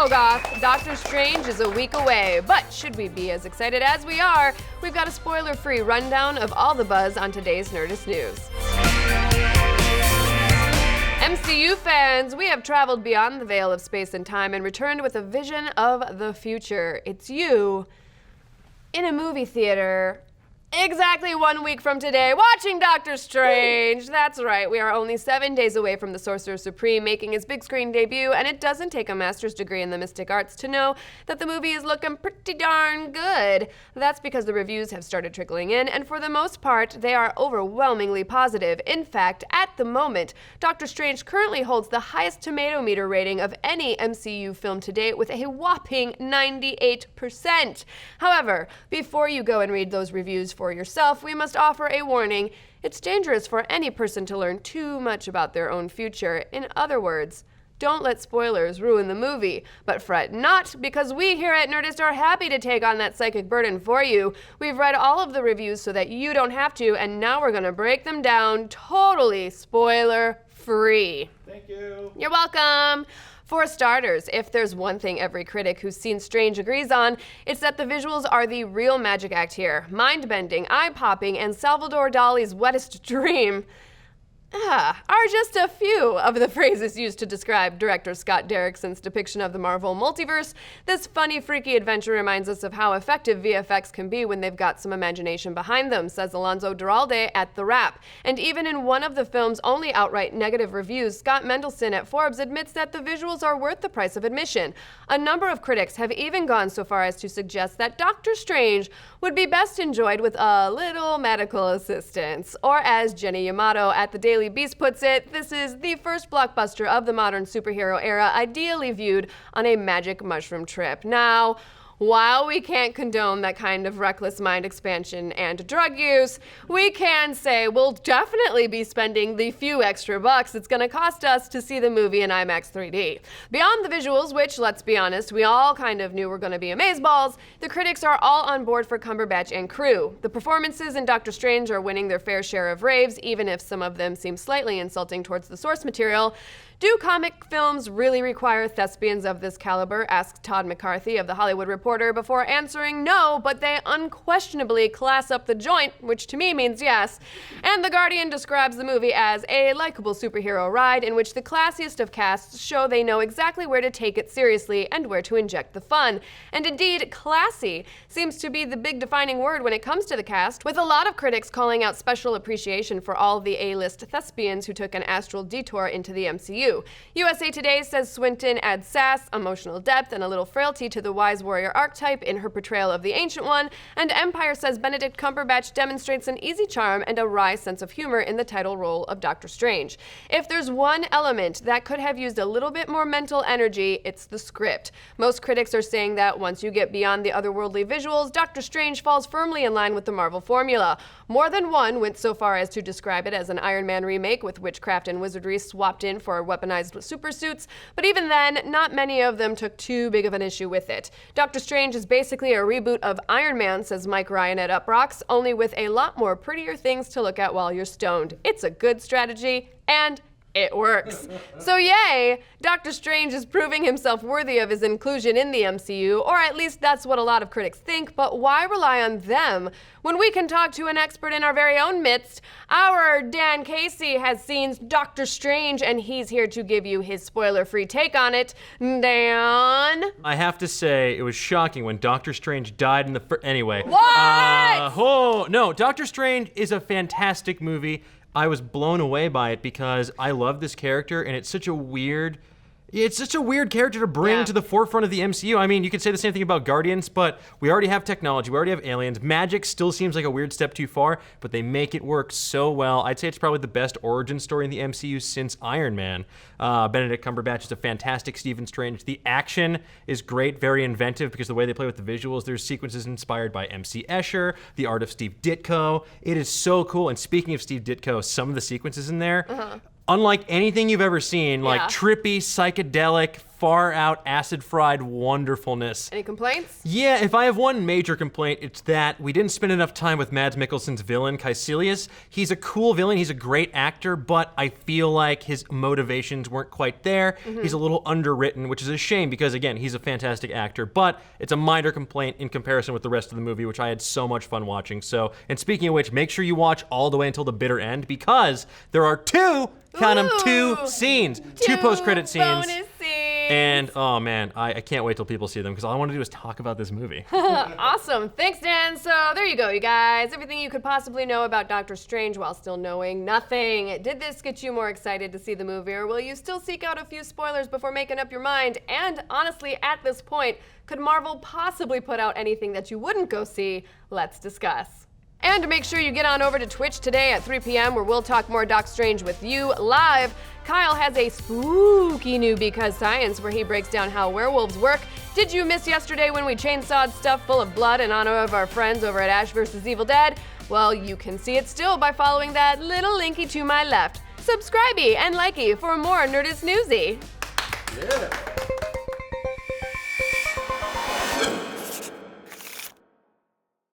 know, Goth, Doctor Strange is a week away, but should we be as excited as we are, we've got a spoiler-free rundown of all the buzz on today's Nerdist News. MCU fans, we have traveled beyond the veil of space and time and returned with a vision of the future. It's you in a movie theater exactly 1 week from today, watching Doctor Strange. That's right, we are only 7 days away from the Sorcerer Supreme making his big screen debut, and it doesn't take a master's degree in the mystic arts to know that the movie is looking pretty darn good. That's because the reviews have started trickling in, and for the most part, they are overwhelmingly positive. In fact, at the moment, Doctor Strange currently holds the highest tomato meter rating of any MCU film to date with a whopping 98%. However, before you go and read those reviews for yourself, we must offer a warning. It's dangerous for any person to learn too much about their own future. In other words, don't let spoilers ruin the movie. But fret not, because we here at Nerdist are happy to take on that psychic burden for you. We've read all of the reviews so that you don't have to, and now we're gonna break them down totally spoiler-free. Thank you. You're welcome. For starters, if there's one thing every critic who's seen Strange agrees on, it's that the visuals are the real magic act here. Mind-bending, eye-popping, and Salvador Dali's wettest dream are just a few of the phrases used to describe director Scott Derrickson's depiction of the Marvel multiverse. This funny, freaky adventure reminds us of how effective VFX can be when they've got some imagination behind them, says Alonso Duralde at The Wrap. And even in one of the film's only outright negative reviews, Scott Mendelson at Forbes admits that the visuals are worth the price of admission. A number of critics have even gone so far as to suggest that Doctor Strange would be best enjoyed with a little medical assistance. Or as Jenny Yamato at the Daily Beast puts it, this is the first blockbuster of the modern superhero era, ideally viewed on a magic mushroom trip. Now, while we can't condone that kind of reckless mind expansion and drug use, we can say we'll definitely be spending the few extra bucks it's gonna cost us to see the movie in IMAX 3D. Beyond the visuals, which, let's be honest, we all kind of knew were gonna be amazeballs, the critics are all on board for Cumberbatch and crew. The performances in Doctor Strange are winning their fair share of raves, even if some of them seem slightly insulting towards the source material. Do comic films really require thespians of this caliber? Asked Todd McCarthy of The Hollywood Reporter before answering no, but they unquestionably class up the joint, which to me means yes. And The Guardian describes the movie as a likable superhero ride in which the classiest of casts show they know exactly where to take it seriously and where to inject the fun. And indeed, classy seems to be the big defining word when it comes to the cast, with a lot of critics calling out special appreciation for all the A-list thespians who took an astral detour into the MCU. USA Today says Swinton adds sass, emotional depth, and a little frailty to the wise warrior archetype in her portrayal of the Ancient One, and Empire says Benedict Cumberbatch demonstrates an easy charm and a wry sense of humor in the title role of Doctor Strange. If there's one element that could have used a little bit more mental energy, it's the script. Most critics are saying that once you get beyond the otherworldly visuals, Doctor Strange falls firmly in line with the Marvel formula. More than one went so far as to describe it as an Iron Man remake with witchcraft and wizardry swapped in for weaponized supersuits, but even then, not many of them took too big of an issue with it. Doctor Strange is basically a reboot of Iron Man, says Mike Ryan at Uprocks, only with a lot more prettier things to look at while you're stoned. It's a good strategy, and it works. So yay, Doctor Strange is proving himself worthy of his inclusion in the MCU, or at least that's what a lot of critics think, but why rely on them when we can talk to an expert in our very own midst? Our Dan Casey has seen Doctor Strange, and he's here to give you his spoiler-free take on it. Dan? I have to say, it was shocking when Doctor Strange died in the anyway. What? No, Doctor Strange is a fantastic movie. I was blown away by it because I love this character, and it's such a weird character to bring to the forefront of the MCU. I mean, you could say the same thing about Guardians, but we already have technology, we already have aliens. Magic still seems like a weird step too far, but they make it work so well. I'd say it's probably the best origin story in the MCU since Iron Man. Benedict Cumberbatch is a fantastic Stephen Strange. The action is great, very inventive because the way they play with the visuals, there's sequences inspired by M.C. Escher, the art of Steve Ditko. It is so cool. And speaking of Steve Ditko, some of the sequences in there, unlike anything you've ever seen, like trippy, psychedelic, far out, acid fried wonderfulness. Any complaints? Yeah, if I have one major complaint, it's that we didn't spend enough time with Mads Mikkelsen's villain, Caecilius. He's a cool villain, he's a great actor, but I feel like his motivations weren't quite there. He's a little underwritten, which is a shame because, again, he's a fantastic actor, but it's a minor complaint in comparison with the rest of the movie, which I had so much fun watching. So, and speaking of which, make sure you watch all the way until the bitter end because there are two scenes, two post-credit scenes. Bonus scenes. And, oh man, I can't wait till people see them because all I want to do is talk about this movie. Awesome. Thanks, Dan. So there you go, you guys. Everything you could possibly know about Doctor Strange while still knowing nothing. Did this get you more excited to see the movie, or will you still seek out a few spoilers before making up your mind? And honestly, at this point, could Marvel possibly put out anything that you wouldn't go see? Let's discuss. And make sure you get on over to Twitch today at 3 p.m. where we'll talk more Doc Strange with you live. Kyle has a spooky new Because Science where he breaks down how werewolves work. Did you miss yesterday when we chainsawed stuff full of blood in honor of our friends over at Ash vs. Evil Dead? Well, you can see it still by following that little linky to my left. Subscribe-y and likey for more Nerdist newsy. Yeah.